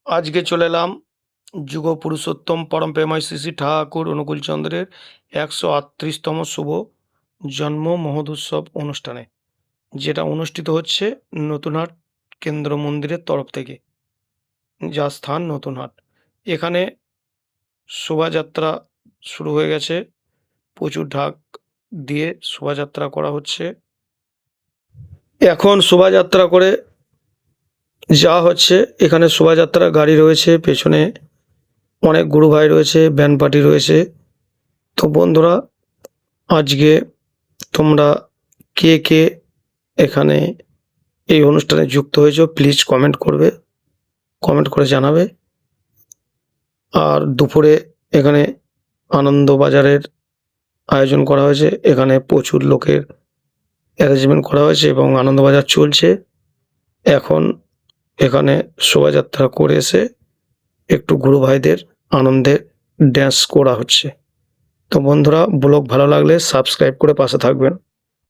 আজকে চলে এলাম যুগ পুরুষোত্তম পরম প্রেমায় শ্রী শ্রী ঠাকুর অনুকূলচন্দ্রের 138তম শুভ জন্ম মহোৎসব অনুষ্ঠানে, যেটা অনুষ্ঠিত হচ্ছে নতুনহাট কেন্দ্র মন্দিরের তরফ থেকে, যার স্থান নতুনহাট। এখানে শোভাযাত্রা শুরু হয়ে গেছে, প্রচুর ঢাক দিয়ে শোভাযাত্রা করা হচ্ছে। এখন শোভাযাত্রা করে যা হচ্ছে, এখানে শোভাযাত্রা গাড়ি রয়েছে, পেছনে অনেক গুরু ভাই রয়েছে, ব্যান্ড পার্টি রয়েছে। তো বন্ধুরা, আজকে তোমরা কে কে এখানে এই অনুষ্ঠানে যুক্ত হয়েছো প্লিজ কমেন্ট করবে, কমেন্ট করে জানাবে। আর দুপুরে এখানে আনন্দবাজারের আয়োজন করা হয়েছে, এখানে প্রচুর লোকের অ্যারেঞ্জমেন্ট করা হয়েছে এবং আনন্দবাজার চলছে। এখন এখানে শোভাযাত্রা করে এসে একটু গুরু ভাইদের আনন্দে ড্যান্স করা হচ্ছে। তো বন্ধুরা, ব্লগ ভালো লাগলে সাবস্ক্রাইব করে পাশে থাকবেন।